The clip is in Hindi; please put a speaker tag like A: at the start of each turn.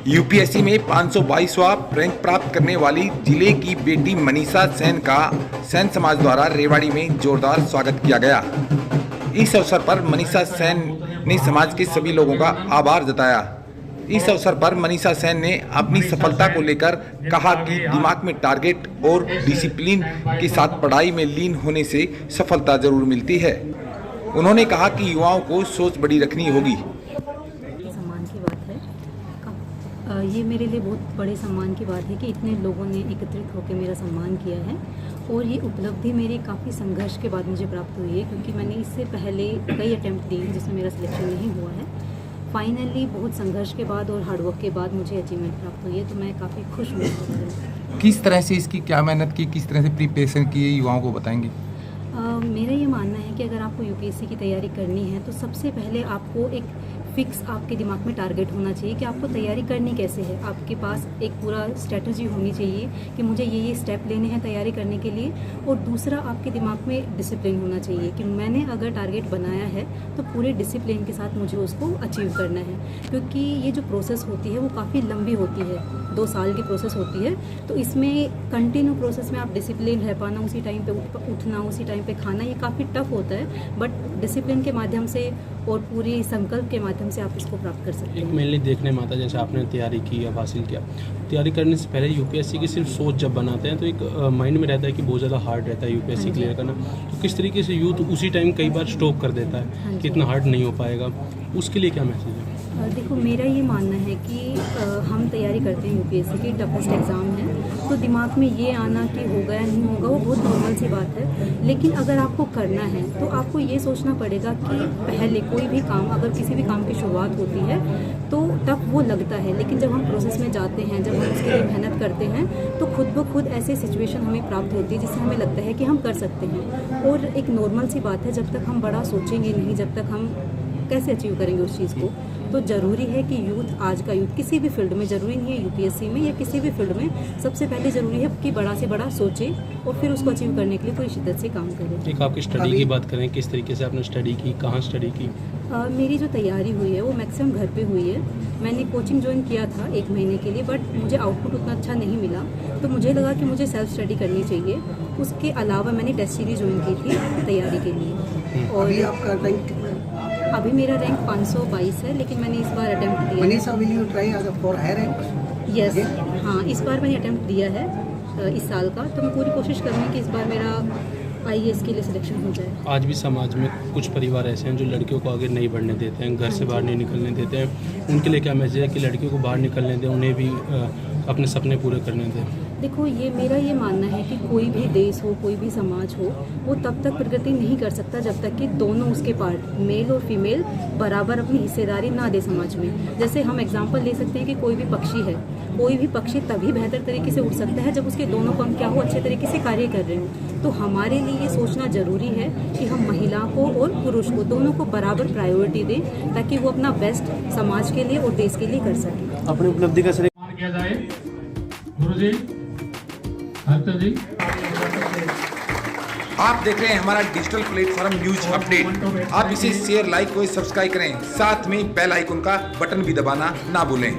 A: यूपीएससी में 522वां रैंक प्राप्त करने वाली जिले की बेटी मनीषा सेन का सेन समाज द्वारा रेवाड़ी में जोरदार स्वागत किया गया। इस अवसर पर मनीषा सेन ने समाज के सभी लोगों का आभार जताया। इस अवसर पर मनीषा सेन ने अपनी सफलता को लेकर कहा कि दिमाग में टारगेट और डिसिप्लिन के साथ पढ़ाई में लीन होने से सफलता जरूर मिलती है। उन्होंने कहा कि युवाओं को सोच बड़ी रखनी होगी।
B: सम्मान की बात है, ये मेरे लिए बहुत बड़े सम्मान की बात है कि इतने लोगों ने एकत्रित होकर मेरा सम्मान किया है और ये उपलब्धि मेरी काफ़ी संघर्ष के बाद मुझे प्राप्त हुई है, क्योंकि मैंने इससे पहले कई अटैम्प्ट दिए जिसमें मेरा सिलेक्शन नहीं हुआ है। फाइनली बहुत संघर्ष के बाद और हार्डवर्क के बाद मुझे अचीवमेंट प्राप्त हुई है, तो मैं काफ़ी खुश हूँ।
A: किस तरह से इसकी क्या मेहनत की, किस तरह से प्रिपरेशन की, युवाओं को बताएंगे?
B: मेरा ये मानना है कि अगर आपको यूपीएससी की तैयारी करनी है तो सबसे पहले आपको एक फिक्स आपके दिमाग में टारगेट होना चाहिए कि आपको तैयारी करनी कैसे है। आपके पास एक पूरा स्ट्रेटजी होनी चाहिए कि मुझे ये स्टेप लेने हैं तैयारी करने के लिए। और दूसरा, आपके दिमाग में डिसिप्लिन होना चाहिए कि मैंने अगर टारगेट बनाया है तो पूरे डिसिप्लिन के साथ मुझे उसको अचीव करना है, क्योंकि ये जो प्रोसेस होती है वो काफ़ी लंबी होती है, 2 साल की प्रोसेस होती है। तो इसमें कंटिन्यू प्रोसेस में आप डिसिप्लिन रह पाना, उसी टाइम पे उठना, उसी टाइम पे खाना, ये काफ़ी टफ होता है, बट डिसिप्लिन के माध्यम से और पूरी संकल्प के माध्यम से आप इसको प्राप्त कर सकते हैं।
C: एक मेनली देखने में आता है, जैसे आपने तैयारी की, अब हासिल किया, तैयारी करने से पहले यूपीएससी की सिर्फ सोच जब बनाते हैं तो एक माइंड में रहता है कि बहुत ज़्यादा हार्ड रहता है यूपीएससी क्लियर करना। तो किस तरीके से यूथ उसी टाइम कई बार स्टॉप कर देता है कि इतना हार्ड नहीं हो पाएगा, उसके लिए क्या मैसेज है?
B: देखो, मेरा ये मानना है कि हम तैयारी करते हैं यूपीएससी की, टफेस्ट एग्ज़ाम है, तो दिमाग में ये आना कि होगा या नहीं होगा वो बहुत नॉर्मल सी बात है। लेकिन अगर आपको करना है तो आपको ये सोचना पड़ेगा कि पहले कोई भी काम, अगर किसी भी काम की शुरुआत होती है तो टफ वो लगता है, लेकिन जब हम प्रोसेस में जाते हैं, जब हम उसके लिए मेहनत करते हैं तो खुद ब खुद ऐसे सिचुएशन हमें प्राप्त होती है जिससे हमें लगता है कि हम कर सकते हैं। और एक नॉर्मल सी बात है, जब तक हम बड़ा सोचेंगे नहीं, जब तक हम कैसे अचीव करेंगे उस चीज़ को। तो ज़रूरी है कि यूथ, आज का यूथ किसी भी फील्ड में, ज़रूरी नहीं है यूपीएससी में या किसी भी फील्ड में, सबसे पहले ज़रूरी है कि बड़ा से बड़ा सोचे और फिर उसको अचीव करने के लिए पूरी शिद्दत से काम करें।
C: एक आपकी स्टडी की बात करें, किस तरीके से आपने स्टडी की, कहाँ स्टडी की?
B: मेरी जो तैयारी हुई है वो मैक्सिमम घर पे हुई है। मैंने कोचिंग ज्वाइन किया था 1 महीने के लिए, बट मुझे आउटपुट उतना अच्छा नहीं मिला, तो मुझे लगा कि मुझे सेल्फ स्टडी करनी चाहिए। उसके अलावा मैंने टेस्ट सीरीज ज्वाइन की थी तैयारी के लिए। और
D: अभी आपका रैंक कितना है?
B: अभी मेरा रैंक 522 है, लेकिन मैंने इस बार अटेम्प्ट दिया है।
D: Manisha, will you try for higher rank?
B: Yes, हाँ, इस बार मैंने अटेम्प्ट दिया है इस साल का, तो मैं पूरी कोशिश करूँगी कि इस बार मेरा आईएएस के लिए सिलेक्शन हो जाए।
C: आज भी समाज में कुछ परिवार ऐसे हैं जो लड़कियों को आगे नहीं बढ़ने देते हैं, घर से बाहर नहीं निकलने देते हैं, उनके लिए क्या मैसेज है कि लड़कियों को बाहर निकलने दें, उन्हें भी अपने सपने पूरे करने दें?
B: देखो, ये मेरा ये मानना है कि कोई भी देश हो, कोई भी समाज हो, वो तब तक प्रगति नहीं कर सकता जब तक कि दोनों उसके पार्ट, मेल और फीमेल, बराबर अपनी हिस्सेदारी ना दे समाज में। जैसे हम एग्जांपल ले सकते हैं कि कोई भी पक्षी है, कोई भी पक्षी तभी बेहतर तरीके से उड़ सकता है जब उसके दोनों पंख क्या हो, अच्छे तरीके से कार्य कर रहे हो। तो हमारे लिए ये सोचना ज़रूरी है कि हम महिला को और पुरुष को, दोनों को बराबर प्रायोरिटी दें, ताकि वो अपना बेस्ट समाज के लिए और देश के लिए कर सकें।
E: अपनी उपलब्धि का
F: किया जाए। गुरु जी, हरचंद जी,
A: आप देख रहे हैं हमारा डिजिटल प्लेटफॉर्म न्यूज अपडेट। आप इसे शेयर, लाइक और सब्सक्राइब करें, साथ में बेल आइकन का बटन भी दबाना ना भूलें।